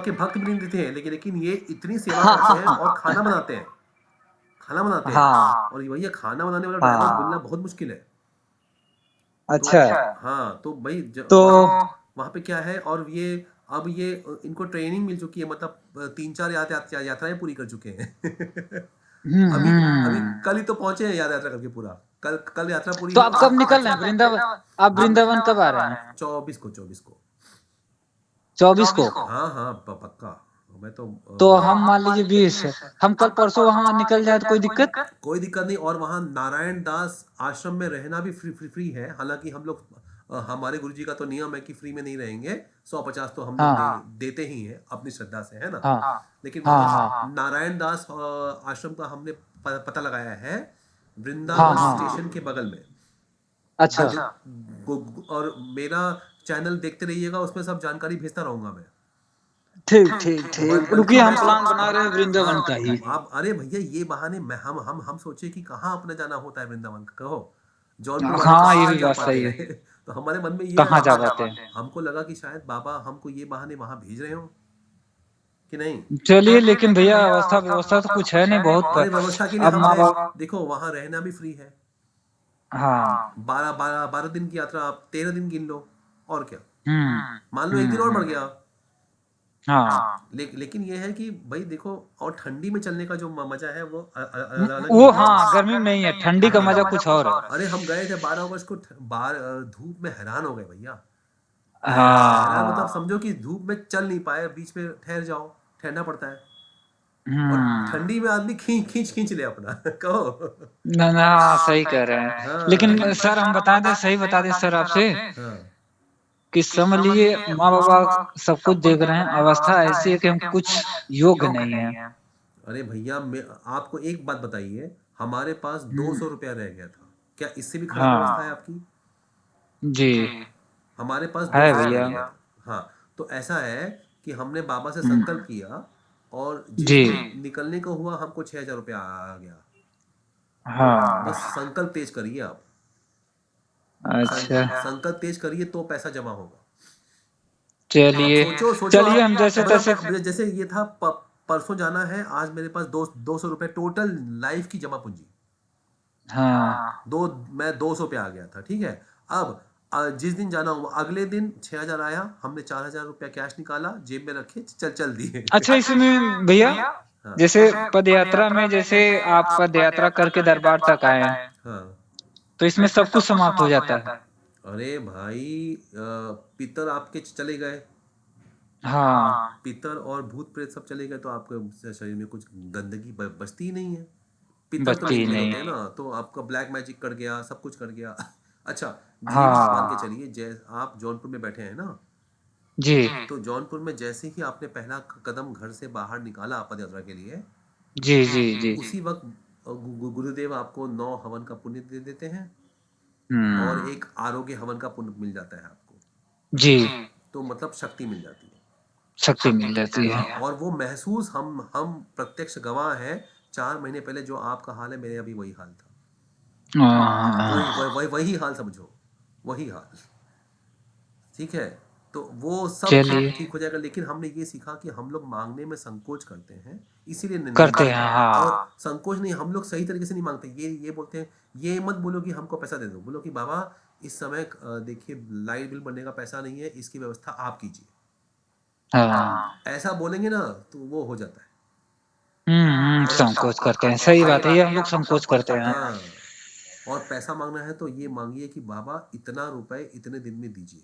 के भक्त भी नहीं देते हैं, लेकिन लेकिन ये इतनी सेवा हाँ करते हाँ हैं हाँ और खाना बनाते हैं, खाना बनाते हैं। हाँ और भैया खाना बनाने वाला ड्राइवर मिलना हाँ। बहुत मुश्किल है। तो अच्छा। हाँ, तो भाई तो वहाँ पे क्या है, और ये अब ये इनको ट्रेनिंग मिल चुकी है, मतलब 3-4 यात्राएं पूरी कर चुके हैं। अभी अभी हम्म। कल ही तो पहुंचे हैं यात्रा करके पूरा। कल कल यात्रा पूरी तो हुई। आप कब निकल आज रहे हैं वृंदावन? आप हम वृंदावन कब आ रहे हैं? 24 को। 24 को? हाँ हाँ, पक्का। मैं तो तो हम मान लीजिए 20, हम कल परसों वहां निकल जाए तो कोई दिक्कत? कोई दिक्कत नहीं। और वहाँ नारायण दास आश्रम में रहना भी फ्री है। हालांकि हम लोग हमारे गुरुजी का तो नियम है कि फ्री में नहीं रहेंगे। 150 तो हम लोग हाँ देते ही हैं अपनी श्रद्धा से, है ना। हाँ लेकिन हाँ वहाँ हाँ नारायण दास आश्रम का हमने पता लगाया है, हाँ वृंदावन हाँ। स्टेशन के बगल में। अच्छा। और मेरा चैनल देखते रहिएगा, उसमें सब जानकारी भेजता रहूंगा मैं। ठीक ठीक ठीक, बल्कि रुकिए हम मैं प्लान बना रहे हैं वृंदावन का ही। हाँ, आप अरे भैया ये बहाने मैं हम सोचे कि कहाँ अपने जाना होता है वृंदावन का, कहो जौनपुर वाले हाँ ये कहाँ भी जा बात पाते सही है। हैं। तो हमारे मन में ये कहाँ आया, जा पाते हैं? हमको लगा कि शायद बाबा हमको ये बहाने वहां भेज रहे हो कि नहीं। चलिए, लेकिन भैया अवस्था व्यवस्था तो कुछ है नहीं बहुत अरे व्यवस्था के लिए अब हम माँ हैं। बाप। देखो वहां रहना भी फ्री है। हाँ। 12 दिन की यात्रा, आप 13 दिन गिन लो, और क्या। हम्म मान लो एक दिन और बढ़ गया। हाँ। लेकिन ये है कि भाई देखो, और ठंडी में चलने का जो मजा है वो अलग ही वो होता हाँ, है। गर्मी में नहीं है, ठंडी का मजा कुछ और है। अरे हम गए थे 12 अगस्त को, बाहर धूप में हैरान हो गए भैया। हैरान मतलब हाँ। समझो कि धूप में चल नहीं पाए, बीच में ठहर जाओ, ठहरना पड़ता है। और हम्म। ठंडी में आदमी खींच खींच खींच ले अपना। कहो। ना ना, हाँ, सही कह रहे हैं। लेकिन हाँ सर हम बता दें, सही बता दें सर आपसे, हाँ कि समझ लीजिए माँ बाबा सब कुछ देख रहे हैं, अवस्था ऐसी है कि हम कुछ योग्य नहीं है। अरे भैया मैं आपको एक बात बताइए, हमारे पास हम्म। 200 रुपया रह गया था, क्या इससे भी खराब अवस्था है हाँ आपकी। जी। हमारे पास दो है सौ रुपया भैया। रह गया था। हाँ, तो ऐसा है कि हमने बाबा से हम्म। संकल्प किया, और जिस जी। दिन निकलने को हुआ हमको 6,000 रुपया आ गया। तो बस हाँ। संकल्प तेज करिए आप। अच्छा। संकल्प तेज करिए तो पैसा जमा होगा। आप चलिए। सोचो सोचो चलिए आप, हम जैसे तैसे। मतलब जैसे ये था परसों जाना है, आज मेरे पास 200 रुपये टोटल लाइफ की जमा पूंजी। हाँ। दो मैं 200 पे आ गया था, ठीक है। अब जिस दिन जाना हुआ अगले दिन 6,000 आया, हमने 4,000 रुपया कैश निकाला, जेब में रखे, चल दिए। अच्छा, इसमें भैया हाँ जैसे पद यात्रा में, जैसे आप पद यात्रा करके दरबार तक आए, हाँ। तो इसमें सब कुछ समाप्त हो जाता है? अरे भाई पितर आपके चले गए, हाँ। पितर और भूत प्रेत सब चले गए, तो आपके शरीर में कुछ गंदगी बचती ही नहीं है। पितर तो बचती ही निकले नहीं। होते हैं ना, तो आपका ब्लैक मैजिक कर गया, सब कुछ कर गया। अच्छा, ये मान के हाँ चलिए, आप जौनपुर में बैठे हैं ना, जी तो जौनपुर में जैसे ही आपने पहला कदम घर से बाहर निकाला पद यात्रा के लिए, जी जी जी। उसी वक्त गुरुदेव आपको 9 हवन का पुण्य दे देते हैं, और हम्म। एक आरोग्य हवन का पुण्य मिल जाता है आपको। जी। तो मतलब शक्ति मिल जाती है। शक्ति मिल जाती है। हाँ, और वो महसूस हम प्रत्यक्ष गवाह हैं। 4 महीने पहले जो आपका हाल है, मेरे अभी वही हाल था। वही हाल समझो, वही हाल। ठीक है, तो वो सब चलिए। ठीक हो जाएगा। लेकिन हमने ये सीखा कि हम लोग मांगने में संकोच करते हैं, इसीलिए नहीं करते मांगते। हैं और हाँ। संकोच नहीं, हम लोग सही तरीके से नहीं मांगते। ये बोलते हैं, ये मत बोलो कि हमको पैसा दे दो, बोलो कि बाबा इस समय देखिए लाइट बिल भरने का पैसा नहीं है, इसकी व्यवस्था आप कीजिए। हाँ। ऐसा बोलेंगे ना, तो वो हो जाता है। संकोच करते हैं, सही बात है, ये हम लोग संकोच करते हैं। हाँ, और पैसा मांगना है तो ये मांगिए कि बाबा इतना रुपए इतने दिन में दीजिए।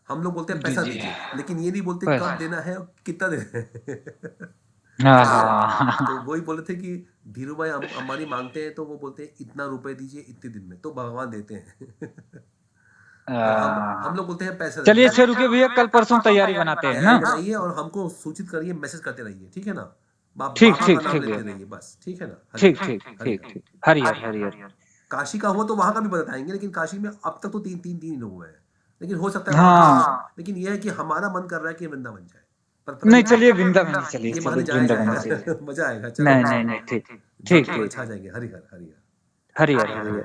हम लोग बोलते हैं पैसा दीजिए। दीजिए, लेकिन ये नहीं बोलते बस। कब देना है और कितना देना है। हाँ समझे। हाँ। तो वही बोले थे कि धीरू भाई अंबानी मांगते हैं, तो वो बोलते हैं इतना रुपए दीजिए इतने दिन में, तो भगवान देते हैं। और हम लोग बोलते हैं पैसा चलिए दीजिए। अच्छा, रुकिए भैया, कल परसों तैयारी बनाते हैं तैयारी ना। बनाइए और हमको सूचित करिए, मैसेज करते रहिए, ठीक है ना। ठीक बाबा का ठीक नाम ठीक लेते भैया। रहिए बस, ठीक है ना। हरि ठीक हर ठीक हरि ठीक हर। ठीक। हरिहर हरिहर। काशी का हुआ तो वहां का भी बताएंगे, लेकिन काशी में अब तक तो तीन ही लोग हुए हैं, लेकिन हो सकता है वहां भी हो। हाँ। लेकिन यह है कि हमारा मन कर रहा है कि वृंदावन जाए, पर पता नहीं, नहीं चलिए वृंदावन ही चलिए, ये चलिए बहाने जाया वृंदावन ही जाएगा। चलिए। मजा आएगा, चलो। नहीं नहीं नहीं, ठीक। ठीक जौनपुर में ठीक। छा जाएंगे, हरि हर हरि हर। हरिहर हरिहर।